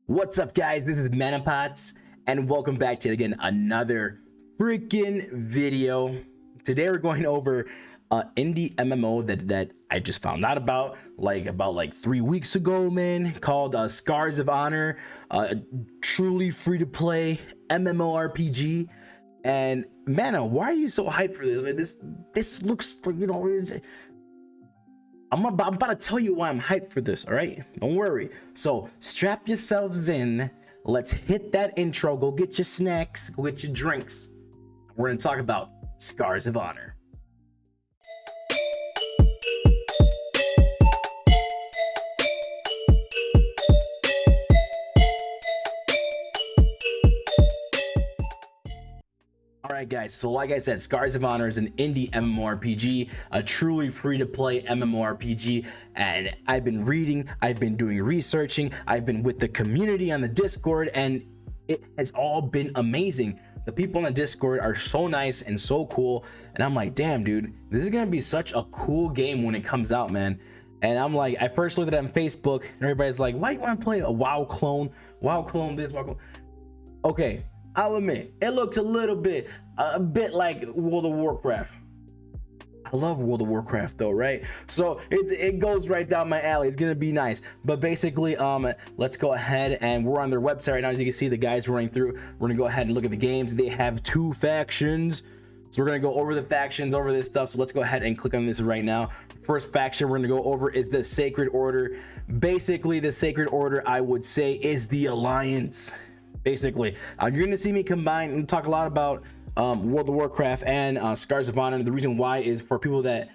What's up, guys? This is ManaPotz, and welcome back to again another freaking video. Today we're going over indie MMO that I just found out about like 3 weeks ago, man, called Scars of Honor, truly free to play MMORPG. And Mana, why are you so hyped for this? I mean, this looks like, you know, I'm about to tell you why I'm hyped for this, all right? Don't worry. So strap yourselves in. Let's hit that intro. Go get your snacks. Go get your drinks. We're going to talk about Scars of Honor. Alright guys, so like I said, Scars of Honor is an indie MMORPG, a truly free-to-play MMORPG, and I've been reading, I've been doing researching, I've been with the community on the Discord, and it has all been amazing. The people on the Discord are so nice and so cool, and I'm like, damn dude, this is gonna be such a cool game when it comes out, man. And I'm like, I first looked at it on Facebook, and everybody's like, why do you want to play a WoW clone? WoW clone this, WoW clone. Okay, I'll admit, it looks a bit like World of Warcraft. I love World of Warcraft though, right? So it goes right down my alley. It's gonna be nice. But basically, let's go ahead, and we're on their website right now. As you can see, the guys running through. We're gonna go ahead and look at the games. They have 2 factions. So we're gonna go over the factions, over this stuff. So let's go ahead and click on this right now. First faction we're gonna go over is the Sacred Order. Basically, the Sacred Order, I would say, is the Alliance. Basically, you're gonna see me combine and talk a lot about World of Warcraft and Scars of Honor. And the reason why is for people that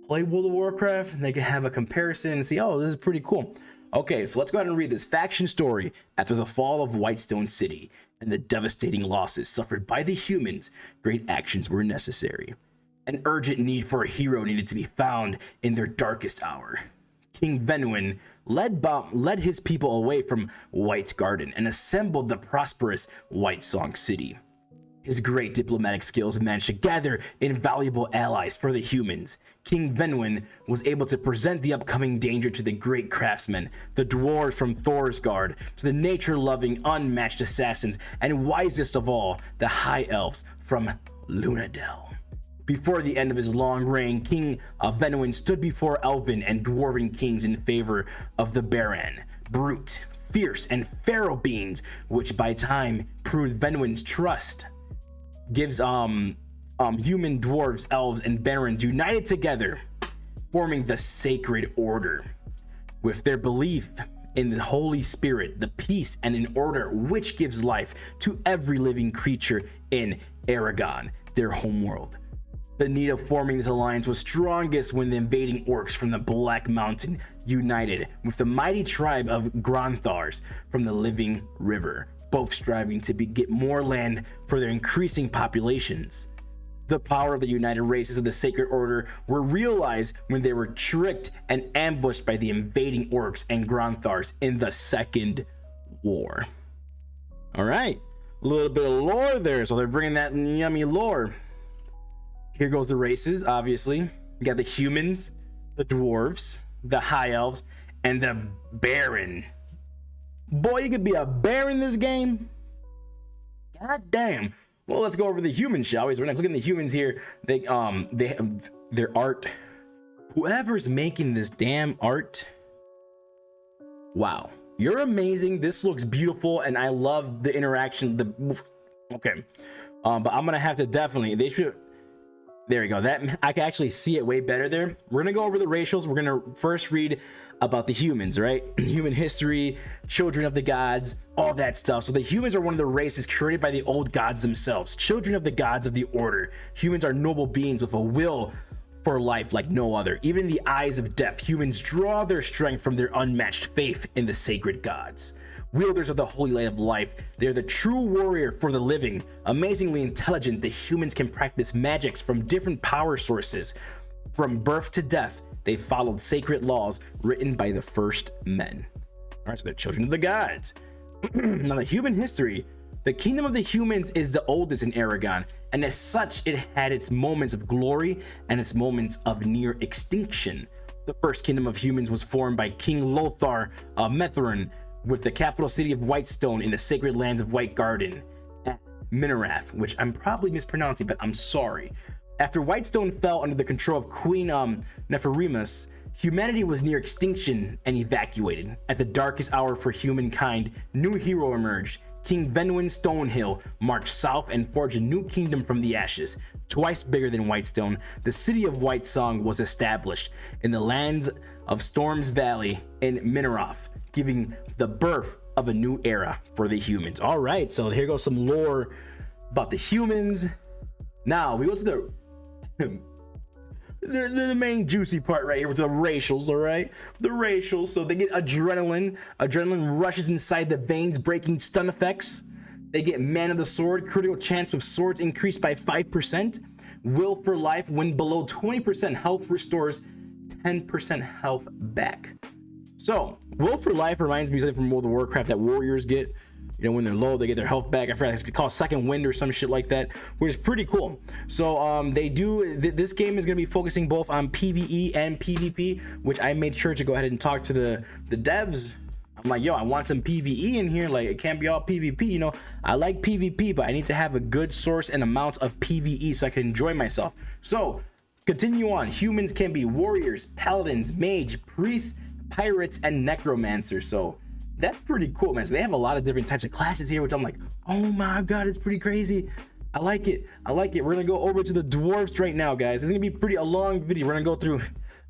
play World of Warcraft, they can have a comparison and see, oh, this is pretty cool. Okay, so let's go ahead and read this faction story. After the fall of Whitestone City and the devastating losses suffered by the humans, great actions were necessary. An urgent need for a hero needed to be found in their darkest hour. King Venwin led his people away from White's Garden and assembled the prosperous White Song City. His great diplomatic skills managed to gather invaluable allies for the humans. King Venwin was able to present the upcoming danger to the great craftsmen, the dwarves from Thorsgard, to the nature-loving, unmatched assassins, and wisest of all, the High Elves from Lunadel. Before the end of his long reign, King Venwin stood before Elven and Dwarven kings in favor of the Baron, brute, fierce, and feral beings, which by time proved Venwin's trust. Gives human, dwarves, elves, and barons united together, forming the Sacred Order. With their belief in the Holy Spirit, the peace and an order which gives life to every living creature in Redragon, their homeworld. The need of forming this alliance was strongest when the invading Orcs from the Black Mountain united with the mighty tribe of Grandstars from the Living River, both striving to get more land for their increasing populations. The power of the united races of the Sacred Order were realized when they were tricked and ambushed by the invading Orcs and Grandstars in the Second War. All right, a little bit of lore there. So they're bringing that yummy lore. Here goes the races, obviously. You got the humans, the dwarves, the high elves, and the baron. Boy, you could be a bear in this game. God damn. Well, let's go over the humans, shall we? So we're not looking at the humans here. They have their art. Whoever's making this damn art, wow, you're amazing. This looks beautiful, and I love the interaction. Okay, but I'm gonna have to definitely. They should. There you go. That I can actually see it way better there. We're gonna go over the racials. We're gonna first read about the humans, right? Human history, children of the gods, all that stuff. So the humans are one of the races created by the old gods themselves, children of the gods of the order. Humans are noble beings with a will for life like no other. Even in the eyes of death, humans draw their strength from their unmatched faith in the sacred gods. Wielders of the holy light of life, they're the true warrior for the living. Amazingly intelligent, the humans can practice magics from different power sources. From birth to death, they followed sacred laws written by the first men. All right, so they're children of the gods. Now, the human history. The kingdom of the humans is the oldest in Redragon, and as such, it had its moments of glory and its moments of near extinction. The first kingdom of humans was formed by King Lothar Methrin, with the capital city of Whitestone in the sacred lands of White Garden at Minarath, which I'm probably mispronouncing, but I'm sorry. After Whitestone fell under the control of Queen Nepherimus, humanity was near extinction and evacuated. At the darkest hour for humankind, new hero emerged. King Venwin Stonehill marched south and forged a new kingdom from the ashes. Twice bigger than Whitestone, the city of Whitesong was established in the lands of Storms Valley in Minarath, giving the birth of a new era for the humans. All right, so here goes some lore about the humans. Now we go to the main juicy part right here with the racials. All right, the racials. So they get adrenaline. Adrenaline rushes inside the veins, breaking stun effects. They get Man of the Sword, critical chance with swords increased by 5%. Will for life, when below 20% health, restores 10% health back. So Will for life reminds me of something from World of Warcraft that warriors get. You know, when they're low, they get their health back. I forgot it's called Second Wind or some shit like that, which is pretty cool. So they do this game is going to be focusing both on PvE and PvP, which I made sure to go ahead and talk to the devs. I'm like, yo, I want some PvE in here. Like, it can't be all PvP. You know, I like PvP, but I need to have a good source and amount of PvE so I can enjoy myself. So continue on. Humans can be warriors, paladins, mage, priests, pirates, and necromancers. So that's pretty cool, man. So they have a lot of different types of classes here, which I'm like, oh my god, it's pretty crazy. I like it. I like it. We're gonna go over to the dwarves right now, guys. It's gonna be a long video. We're gonna go through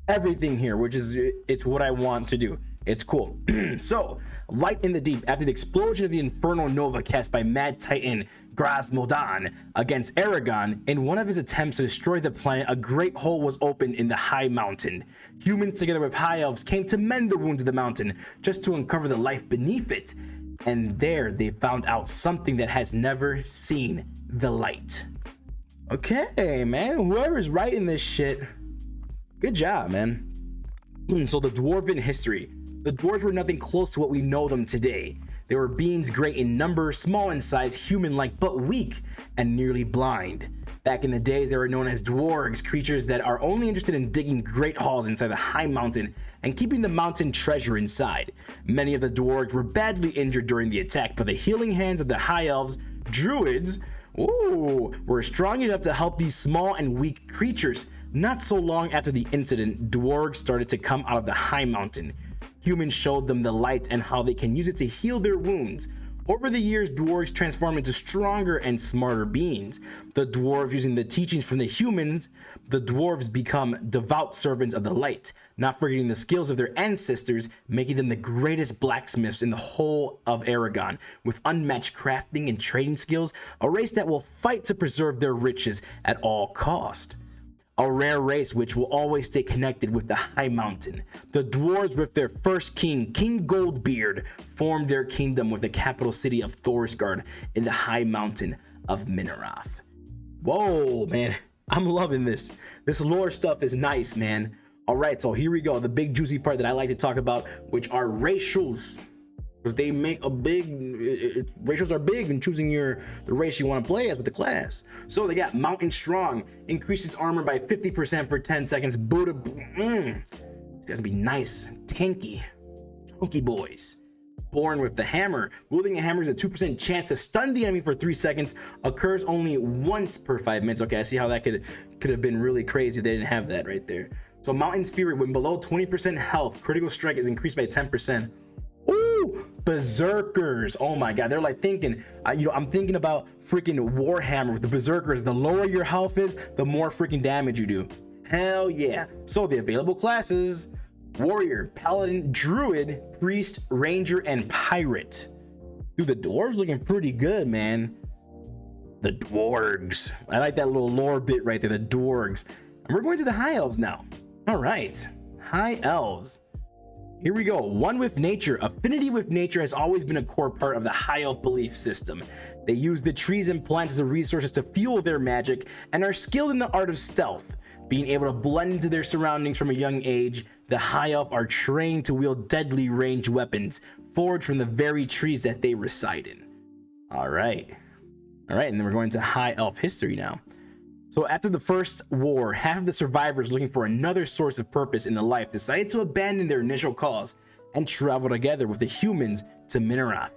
everything here, which is it's what I want to do. It's cool. So, Light in the Deep. After the explosion of the Infernal Nova cast by Mad Titan Grasmildan against Redragon, in one of his attempts to destroy the planet, a great hole was opened in the high mountain. Humans, together with High Elves, came to mend the wounds of the mountain, just to uncover the life beneath it. And there, they found out something that has never seen the light. Okay, man. Whoever's writing this shit, good job, man. So the Dwarven history. The dwarves were nothing close to what we know them today. They were beings great in number, small in size, human-like, but weak and nearly blind. Back in the days, they were known as dwarves, creatures that are only interested in digging great halls inside the high mountain and keeping the mountain treasure inside. Many of the dwarves were badly injured during the attack, but the healing hands of the High Elves, druids, were strong enough to help these small and weak creatures. Not so long after the incident, dwarves started to come out of the high mountain. Humans showed them the light and how they can use it to heal their wounds. Over the years, dwarves transform into stronger and smarter beings. The dwarves, using the teachings from the humans, the dwarves become devout servants of the light, not forgetting the skills of their ancestors, making them the greatest blacksmiths in the whole of Redragon, with unmatched crafting and trading skills, a race that will fight to preserve their riches at all cost. A rare race which will always stay connected with the high mountain. The dwarves, with their first king, King Goldbeard, formed their kingdom with the capital city of Thorsgard in the high mountain of Minarath. Whoa, man, I'm loving this. This lore stuff is nice, man. All right, so here we go. The big juicy part that I like to talk about, which are racials. Because they make a big, racials are big in choosing the race you want to play as with the class. So they got Mountain Strong, increases armor by 50% for 10 seconds. Buddha, these guys be nice, tanky, chunky boys. Born with the Hammer, wielding a hammer is a 2% chance to stun the enemy for 3 seconds. Occurs only once per 5 minutes. Okay, I see how that could have been really crazy if they didn't have that right there. So Mountain's Fury, when below 20% health, critical strike is increased by 10%. Berserkers, oh my god, they're like thinking, I'm thinking about freaking Warhammer with the Berserkers. The lower your health is, the more freaking damage you do. Hell yeah. So the available classes: Warrior, Paladin, Druid, Priest, Ranger, and Pirate. Dude, the dwarves looking pretty good, man. The dwarves. I like that little lore bit right there, the dwarves. And we're going to the High Elves now. All right, High Elves. Here we go. One with nature. Affinity with nature has always been a core part of the High Elf belief system. They use the trees and plants as resources to fuel their magic and are skilled in the art of stealth. Being able to blend into their surroundings from a young age, the High Elf are trained to wield deadly ranged weapons forged from the very trees that they reside in. All right, and then we're going to High Elf history now. So after the first war, half of the survivors looking for another source of purpose in the life decided to abandon their initial cause and travel together with the humans to Minaroth.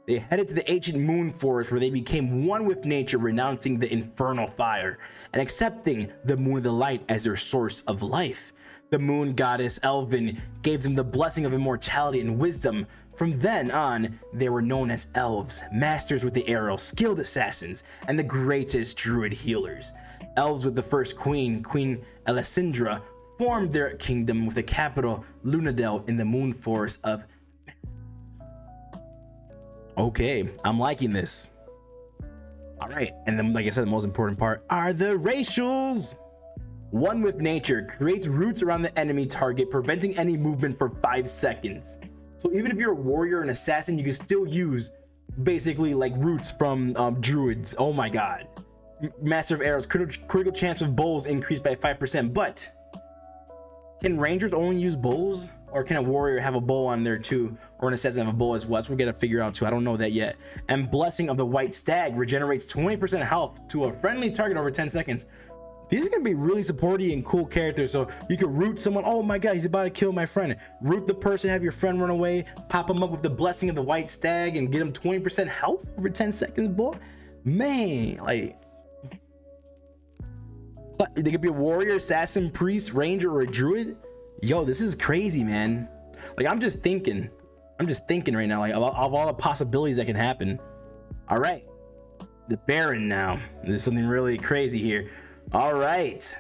They headed to the ancient moon forest where they became one with nature, renouncing the infernal fire and accepting the moon of the light as their source of life. The moon goddess Elvin gave them the blessing of immortality and wisdom. From then on, they were known as elves, masters with the arrow, skilled assassins, and the greatest druid healers. Elves with the first queen, Queen Elisindra, formed their kingdom with the capital Lunadel in the moon forest of... Okay, I'm liking this. All right, and then like I said, the most important part are the racials. One with nature creates roots around the enemy target, preventing any movement for 5 seconds. So even if you're a warrior and assassin, you can still use basically like roots from druids. Oh my god. Master of arrows, critical chance of bows increased by 5%, but can rangers only use bows? Or can a warrior have a bow on there too? Or an assassin have a bow as well? That's what we gotta figure out too. I don't know that yet. And Blessing of the White Stag regenerates 20% health to a friendly target over 10 seconds. These are gonna be really supporty and cool characters. So you can root someone. Oh my god, he's about to kill my friend. Root the person, have your friend run away, pop him up with the Blessing of the White Stag and get him 20% health over 10 seconds, boy. Man, like... They could be a warrior, assassin, priest, ranger, or a druid. Yo, this is crazy, man. Like, I'm just thinking right now, like, of all the possibilities that can happen. All right, the Baron now. There's something really crazy here. All right,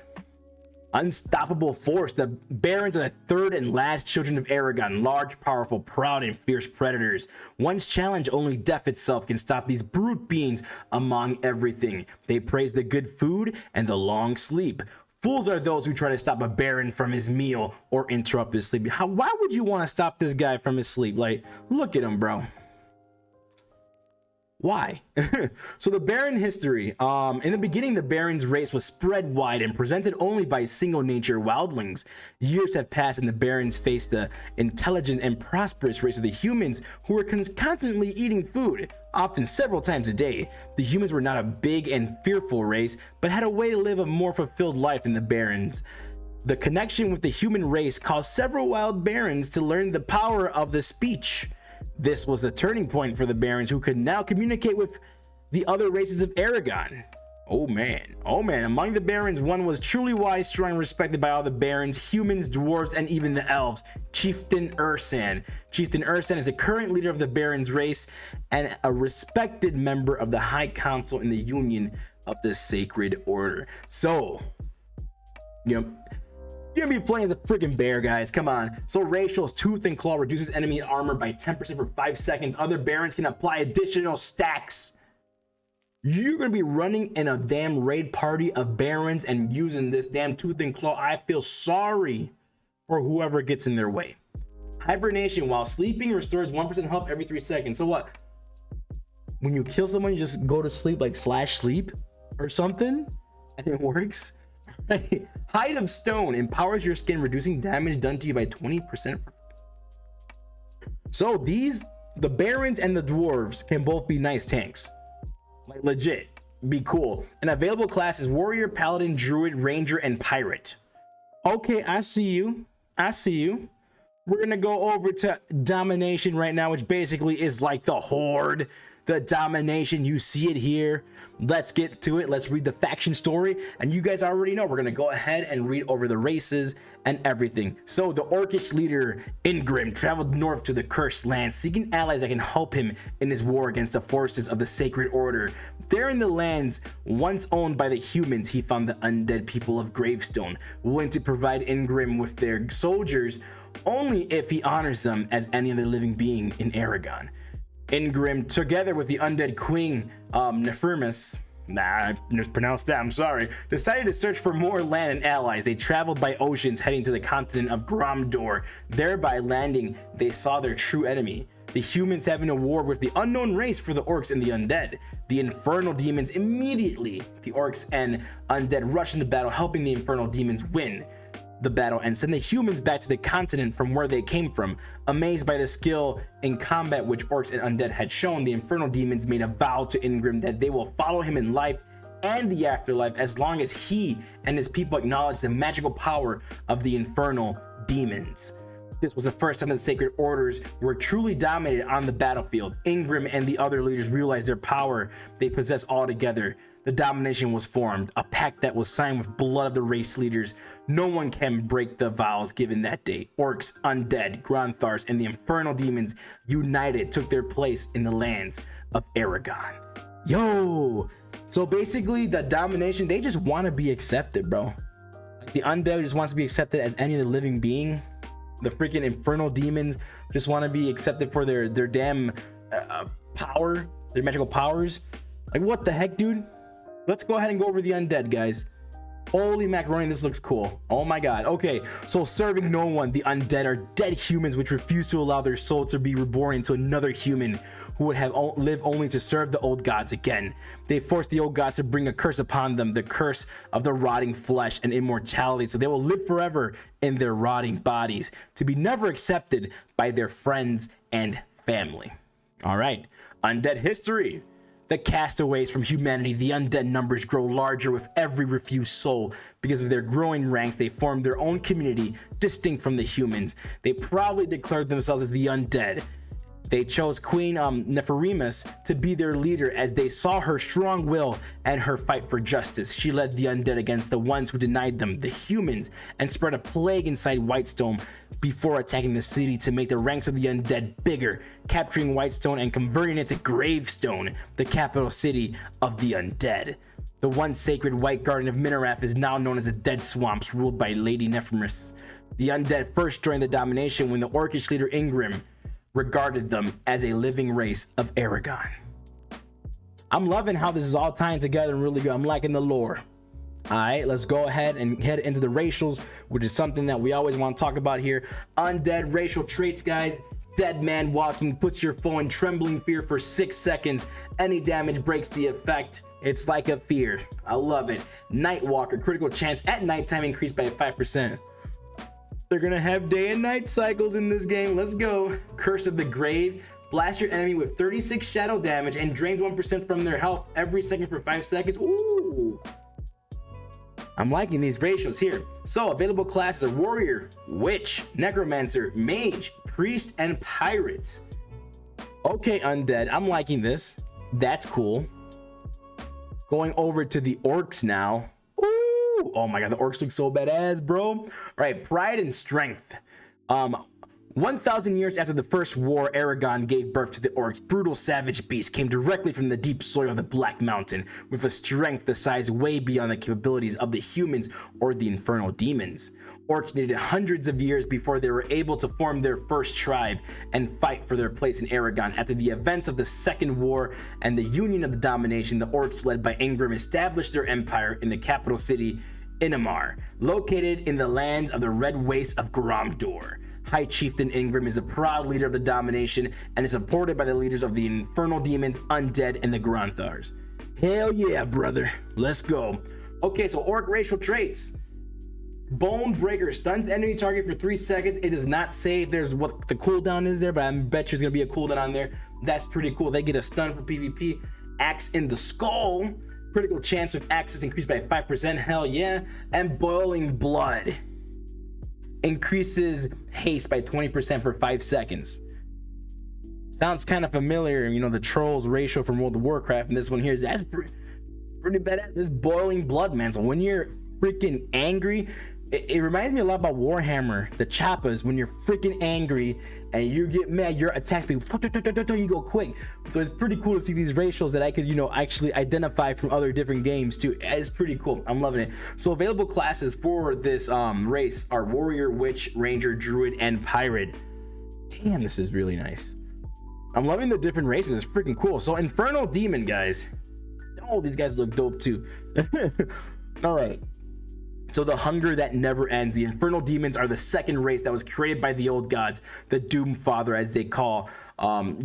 unstoppable force. The Barons are the third and last children of Aragon, large, powerful, proud, and fierce predators. Once challenged, only death itself can stop these brute beings among everything. They praise the good food and the long sleep. Fools are those who try to stop a Baron from his meal or interrupt his sleep. Why would you want to stop this guy from his sleep? Like, look at him, bro. Why? So the Baron history. In the beginning, the Baron's race was spread wide and presented only by single nature wildlings. Years have passed and the Barons faced the intelligent and prosperous race of the humans who were constantly eating food, often several times a day. The humans were not a big and fearful race, but had a way to live a more fulfilled life than the Barons. The connection with the human race caused several wild Barons to learn the power of the speech. This was the turning point for the Barons, who could now communicate with the other races of Aragon. Oh man, among the Barons, one was truly wise, strong, and respected by all the Barons, humans, dwarves, and even the elves, Chieftain Ursan. Chieftain Ursan is the current leader of the Barons race and a respected member of the High Council in the Union of the Sacred Order. So, you know, you're gonna be playing as a freaking bear, guys. Come on. So Racial's Tooth and Claw reduces enemy armor by 10% for 5 seconds. Other Barons can apply additional stacks. You're gonna be running in a damn raid party of Barons and using this damn Tooth and Claw. I feel sorry for whoever gets in their way. Hibernation while sleeping restores 1% health every 3 seconds. So what? When you kill someone, you just go to sleep, like /sleep or something, and it works. Hide of Stone empowers your skin, reducing damage done to you by 20%. So the Barons and the Dwarves can both be nice tanks. Like legit, be cool. An available class is Warrior, Paladin, Druid, Ranger, and Pirate. Okay, I see you. We're gonna go over to Domination right now, which basically is like the Horde. The Domination, you see it here. Let's get to it. Let's read the faction story. And you guys already know we're gonna go ahead and read over the races and everything. So the Orcish leader Ingrim traveled north to the Cursed Land, seeking allies that can help him in his war against the forces of the Sacred Order. There in the lands once owned by the humans, he found the undead people of Gravestone, willing to provide Ingrim with their soldiers only if he honors them as any other living being in Aragon. Ingrim, together with the undead queen Nefermis, I mispronounced that, I'm sorry, decided to search for more land and allies. They traveled by oceans, heading to the continent of Gromdor. Thereby landing, they saw their true enemy, the humans having a war with the unknown race for the orcs and the undead. The Infernal Demons immediately, the orcs and undead rush into battle, helping the Infernal Demons win the battle and send the humans back to the continent from where they came from. Amazed by the skill in combat which orcs and undead had shown, the Infernal Demons made a vow to Ingrim that they will follow him in life and the afterlife as long as he and his people acknowledge the magical power of the Infernal Demons. This was the first time the sacred orders were truly dominated on the battlefield. Ingram and the other leaders realized their power they possessed all together. The Domination was formed, a pact that was signed with blood of the race leaders. No one can break the vows given that day. Orcs, Undead, Grandstars, and the Infernal Demons united took their place in the lands of Redragon. Yo! So basically, the Domination, they just want to be accepted, bro. Like the Undead just wants to be accepted as any other living being. The freaking Infernal Demons just want to be accepted for their damn power, their magical powers. Like, what the heck, dude? Let's go ahead and go over the Undead, guys. Holy macaroni, this looks cool. Oh my god. Okay, so serving no one, the Undead are dead humans which refuse to allow their soul to be reborn into another human who would have lived only to serve the old gods again. They force the old gods to bring a curse upon them, the curse of the rotting flesh and immortality, so they will live forever in their rotting bodies, to be never accepted by their friends and family. All right, Undead history. The castaways from humanity, the Undead numbers grow larger with every refused soul. Because of their growing ranks, they formed their own community, distinct from the humans. They proudly declared themselves as the Undead. They chose Queen Nepherimus to be their leader as they saw her strong will and her fight for justice. She led the Undead against the ones who denied them, the humans, and spread a plague inside Whitestone before attacking the city to make the ranks of the Undead bigger, capturing Whitestone and converting it to Gravestone, the capital city of the Undead. The once sacred White Garden of Minarath is now known as the Dead Swamps, ruled by Lady Nepherimus. The Undead first joined the Domination when the Orcish leader Ingram regarded them as a living race of Redragon. I'm loving how this is all tying together and really good. I'm liking the lore. All right, let's go ahead and head into the racials, which is something that we always want to talk about here. Undead racial traits, guys. Dead man walking puts your foe in trembling fear for 6 seconds. Any damage breaks the effect. It's like a fear. I love it. Nightwalker, critical chance at nighttime increased by 5%. They're gonna have day and night cycles in this game. Let's go. Curse of the Grave. Blast your enemy with 36 shadow damage and drains 1% from their health every second for 5 seconds. Ooh. I'm liking these ratios here. So available classes are Warrior, Witch, Necromancer, Mage, Priest, and Pirate. Okay, Undead, I'm liking this. That's cool. Going over to the Orcs now. Oh my god, the Orcs look so badass, bro. All right, Pride and Strength. 1,000 years after the first war Redragon gave birth to the Orcs, brutal savage beasts came directly from the deep soil of the Black Mountain with a strength the size way beyond the capabilities of the humans or the Infernal Demons. Orcs needed hundreds of years before they were able to form their first tribe and fight for their place in Redragon. After the events of the Second War and the Union of the Domination, the Orcs led by Ingram established their empire in the capital city, Inamar, located in the lands of the Red Waste of Gromdor. High Chieftain Ingram is a proud leader of the Domination and is supported by the leaders of the Infernal Demons, Undead, and the Grandstars. Hell yeah, brother. Let's go. Okay, so Orc racial traits. Bone Breaker stuns the enemy target for 3 seconds. It does not say if there's what the cooldown is there, but I bet you there's gonna be a cooldown on there. That's pretty cool. They get a stun for PvP. Axe in the Skull. Critical chance with axes increased by 5%. Hell yeah. And Boiling Blood increases haste by 20% for 5 seconds. Sounds kind of familiar, you know, the Trolls ratio from World of Warcraft, and this one here is that's pretty badass. This Boiling Blood, man. So when you're freaking angry, it reminds me a lot about Warhammer, the Chappas. When you're freaking angry and you get mad, your attack speed, you go quick. So it's pretty cool to see these ratios that I could, you know, actually identify from other different games too. It's pretty cool. I'm loving it. So available classes for this race are Warrior, Witch, Ranger, Druid, and Pirate. Damn, this is really nice. I'm loving the different races. It's freaking cool. So Infernal Demon, guys. Oh, these guys look dope too. All right. So the hunger that never ends. The Infernal Demons are the second race that was created by the old gods. The Doom Father, as they call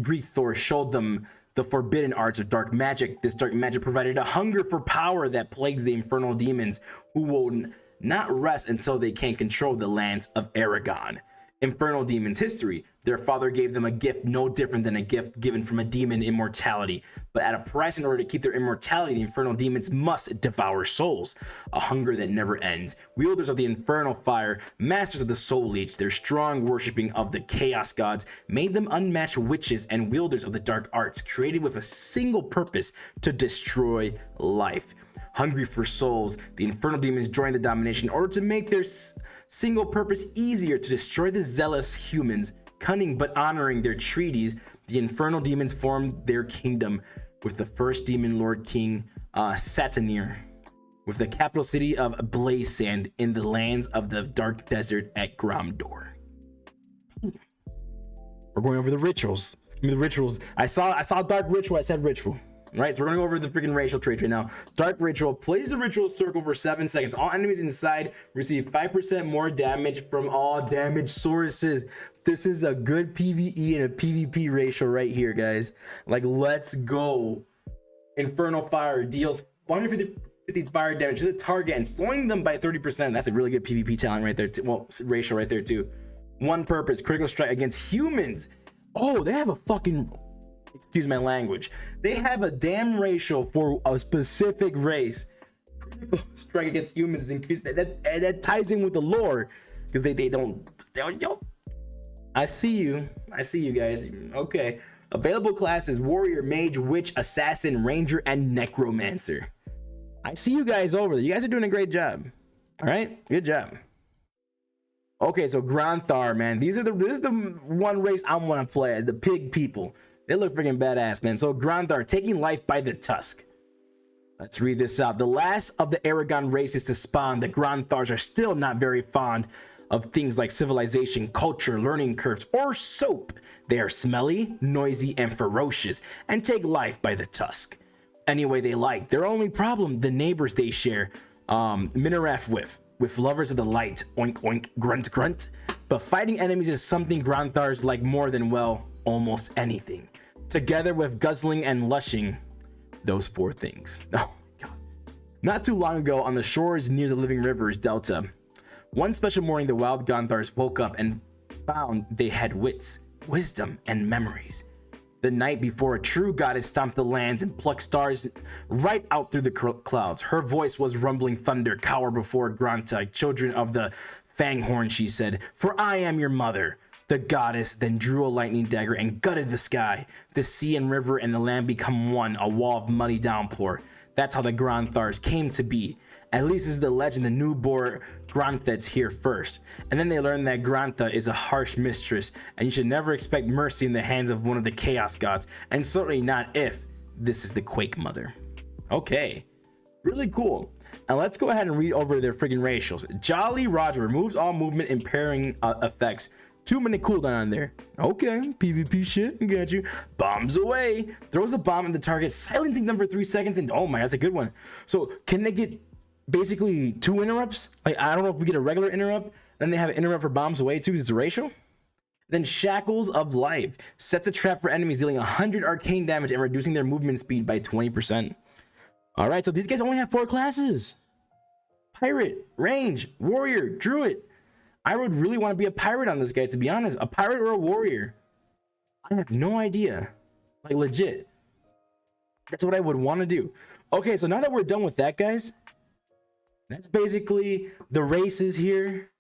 Greek Thor, showed them the forbidden arts of dark magic. This dark magic provided a hunger for power that plagues the Infernal Demons, who will not rest until they can control the lands of Redragon. Infernal Demons history. Their father gave them a gift no different than a gift given from a demon, immortality. But at a price, in order to keep their immortality, the Infernal Demons must devour souls, a hunger that never ends. Wielders of the Infernal Fire, masters of the Soul Leech, their strong worshipping of the Chaos Gods made them unmatched witches and wielders of the dark arts, created with a single purpose: to destroy life. Hungry for souls, the Infernal Demons joined the Domination in order to make their single purpose easier: to destroy the zealous humans. Cunning but honoring their treaties, the Infernal Demons formed their kingdom with the first Demon Lord King Satanir, with the capital city of Blaze Sand in the lands of the Dark Desert at Gromdor. We're going over the rituals. The rituals. I saw Dark Ritual. I said ritual. Right, so we're gonna go over the freaking racial traits right now. Dark Ritual. Place the ritual circle for 7 seconds. All enemies inside receive 5% more damage from all damage sources. This is a good PvE and a PvP ratio right here, guys. Like, let's go. Infernal Fire deals 150 fire damage to the target and slowing them by 30%. That's a really good PvP talent right there. Well, ratio right there too. One purpose: critical strike against humans. Oh, they have a fucking... excuse my language. They have a damn ratio for a specific race. Critical strike against humans is increased. That ties in with the lore, because they don't. I see you guys. Okay. Available classes: warrior, mage, witch, assassin, ranger, and necromancer. I see you guys over there. You guys are doing a great job. All right, good job. Okay, so Grandstars, man. This is the one race I want to play. The pig people. They look freaking badass, man. So Grandstars, taking life by the tusk. Let's read this out. The last of the Redragon races to spawn, the Grandstars are still not very fond of things like civilization, culture, learning curves, or soap. They are smelly, noisy, and ferocious, and take life by the tusk any way they like. Their only problem: the neighbors they share Minaref with lovers of the light, oink oink, grunt grunt. But fighting enemies is something Grandstars like more than, well, almost anything. Together with guzzling and lushing, those 4 things. Oh my god. Not too long ago, on the shores near the Living Rivers Delta, one special morning, the wild Grandstars woke up and found they had wits, wisdom, and memories. The night before, a true goddess stomped the lands and plucked stars right out through the clouds. Her voice was rumbling thunder. Cower before Granta, children of the Fanghorn, she said, for I am your mother. The goddess then drew a lightning dagger and gutted the sky. The sea and river and the land become one, a wall of muddy downpour. That's how the Grandstars came to be. At least this is the legend the newborn Granthets hear first. And then they learn that Granta is a harsh mistress, and you should never expect mercy in the hands of one of the Chaos Gods, and certainly not if this is the Quake Mother. Okay, really cool. And let's go ahead and read over their friggin' ratios. Jolly Roger removes all movement impairing effects. 2-minute cooldown on there. Okay, PvP shit, I got you. Bombs away. Throws a bomb at the target, silencing them for 3 seconds, and oh my, that's a good one. So can they get basically 2 interrupts? Like, I don't know if we get a regular interrupt, then they have an interrupt for bombs away too, because it's a ratio. Then Shackles of Life sets a trap for enemies, dealing 100 arcane damage and reducing their movement speed by 20%. All right, so these guys only have 4 classes: Pirate, Range, Warrior, Druid. I would really want to be a pirate on this guy, to be honest. A pirate or a warrior? I have no idea. Like, legit. That's what I would want to do. Okay, so now that we're done with that, guys, that's basically the races here,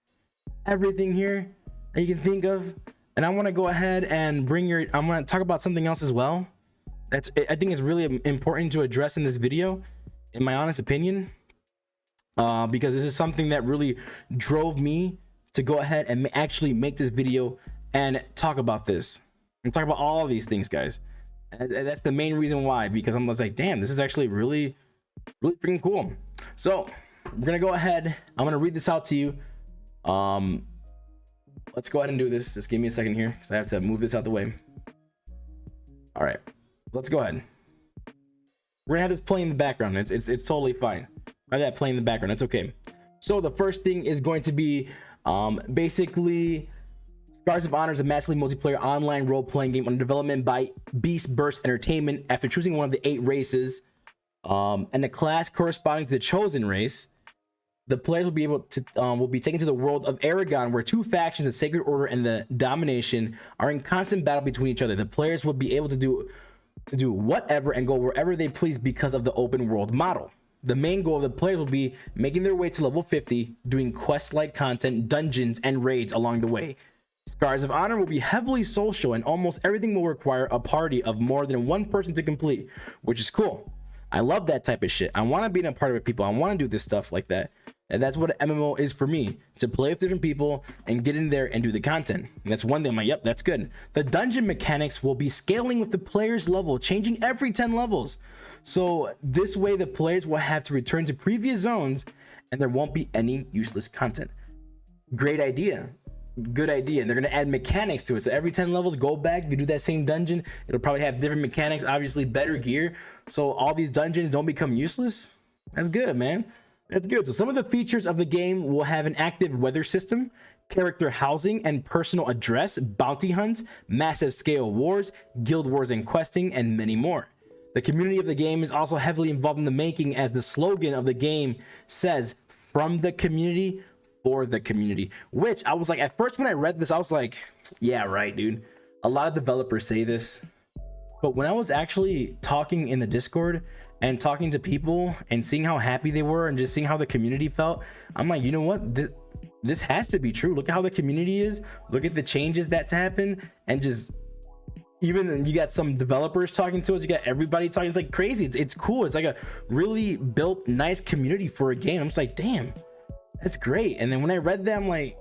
everything here that you can think of. And I want to go ahead and I'm going to talk about something else as well. I think it's really important to address in this video, in my honest opinion, because this is something that really drove me to go ahead and actually make this video and talk about this and talk about all of these things, guys. And that's the main reason why, because I'm like, damn, this is actually really freaking cool. So we're gonna go ahead, I'm gonna read this out to you. Let's go ahead and do this. Just give me a second here, because I have to move this out the way. All right, let's go ahead. We're gonna have this playing in the background. It's totally fine. I have that playing in the background, it's okay. So the first thing is going to be basically Scars of Honor is a massively multiplayer online role-playing game under development by Beast Burst Entertainment. After choosing one of the 8 races and the class corresponding to the chosen race, The players will be able to will be taken to the world of Aragon, where two factions, the Sacred Order and the Domination, are in constant battle between each other. The players will be able to do whatever and go wherever they please because of the open world model. The main goal of the players will be making their way to level 50, doing quest-like content, dungeons, and raids along the way. Scars of Honor will be heavily social, and almost everything will require a party of more than one person to complete, which is cool. I love that type of shit. I want to be in a part of it, people. I want to do this stuff like that. And that's what an MMO is for me, to play with different people and get in there and do the content. And that's one thing I'm like, yep, that's good. The dungeon mechanics will be scaling with the player's level, changing every 10 levels. So this way the players will have to return to previous zones and there won't be any useless content. Great idea. Good idea. And they're going to add mechanics to it. So every 10 levels, go back, you do that same dungeon. It'll probably have different mechanics, obviously better gear. So all these dungeons don't become useless. That's good, man. That's good. So some of the features of the game will have an active weather system, character housing and personal address, bounty hunts, massive scale wars, guild wars and questing, and many more. The community of the game is also heavily involved in the making, as the slogan of the game says, "From the community for the community," which I was like, at first when I read this, I was like, yeah, right, dude. A lot of developers say this, but when I was actually talking in the Discord and talking to people and seeing how happy they were and just seeing how the community felt, I'm like, you know what? This has to be true. Look at how the community is. Look at the changes that's happened, and just even you got some developers talking to us. You got everybody talking. It's like crazy. It's cool. It's like a really built, nice community for a game. I'm just like, damn, that's great. And then when I read that, I'm like,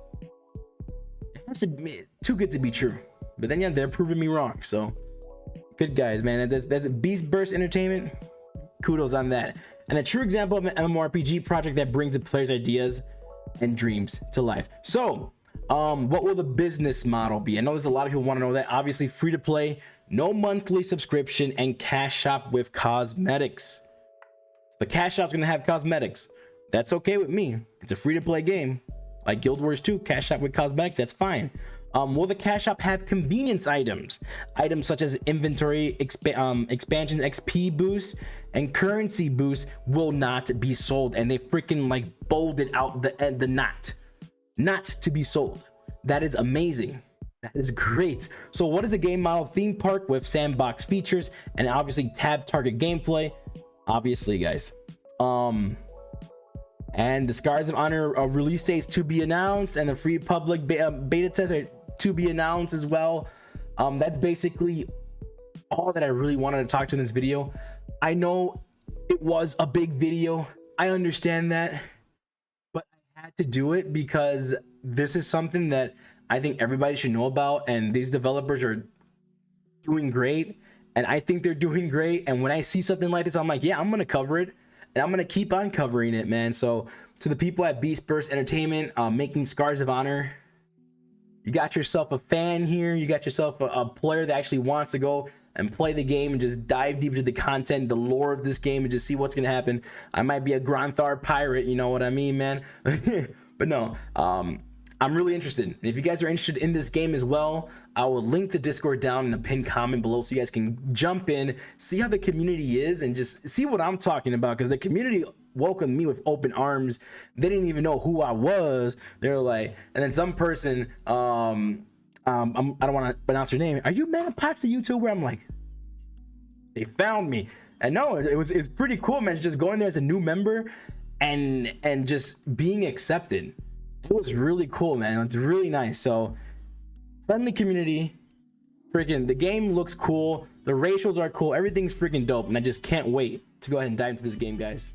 it has to be too good to be true. But then yeah, they're proving me wrong. So good guys, man. That's a Beast Burst Entertainment. Kudos on that. And a true example of an MMORPG project that brings the players' ideas and dreams to life. So what will the business model be? I know there's a lot of people want to know that. Obviously free to play, no monthly subscription, and cash shop with cosmetics. So the cash shop's gonna have cosmetics. That's okay with me. It's a free to play game like Guild Wars 2, cash shop with cosmetics. That's fine. Will the cash shop have convenience items such as inventory expansion, XP boost, and currency boost will not be sold? And they freaking like bolded out the not to be sold. That is amazing. That is great. So what is a game model? Theme park with sandbox features and obviously tab target gameplay, obviously, guys. And the Scars of Honor release dates to be announced, and the free public beta tests are to be announced as well. That's basically all that I really wanted to talk to in this video. I know it was a big video, I understand that, but I had to do it because this is something that I think everybody should know about, and these developers are doing great, and I think they're doing great. And when I see something like this, I'm like, yeah, I'm gonna cover it, and I'm gonna keep on covering it, man. So to the people at Beast Burst Entertainment, making Scars of Honor, you got yourself a fan here. You got yourself a player that actually wants to go and play the game and just dive deep into the content, the lore of this game, and just see what's gonna happen. I might be a Grandstars pirate, you know what I mean, man? But no, I'm really interested. And if you guys are interested in this game as well, I will link the Discord down in the pinned comment below so you guys can jump in, see how the community is, and just see what I'm talking about, because the community welcomed me with open arms. They didn't even know who I was. They were like, and then some person, I don't want to pronounce your name. Are you ManaPotz, the YouTuber? I'm like, they found me. And no, it's pretty cool, man. Just going there as a new member and just being accepted. It was really cool, man. It's really nice. So friendly community. Freaking the game looks cool. The ratios are cool. Everything's freaking dope, and I just can't wait to go ahead and dive into this game, guys.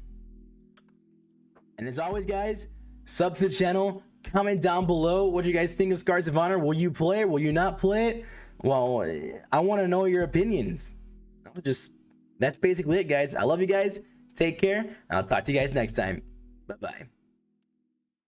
And as always, guys, sub to the channel, comment down below what you guys think of Scars of Honor. Will you play it? Will you not play it? Well, I want to know your opinions. That's basically it, guys. I love you guys. Take care. I'll talk to you guys next time. Bye-bye.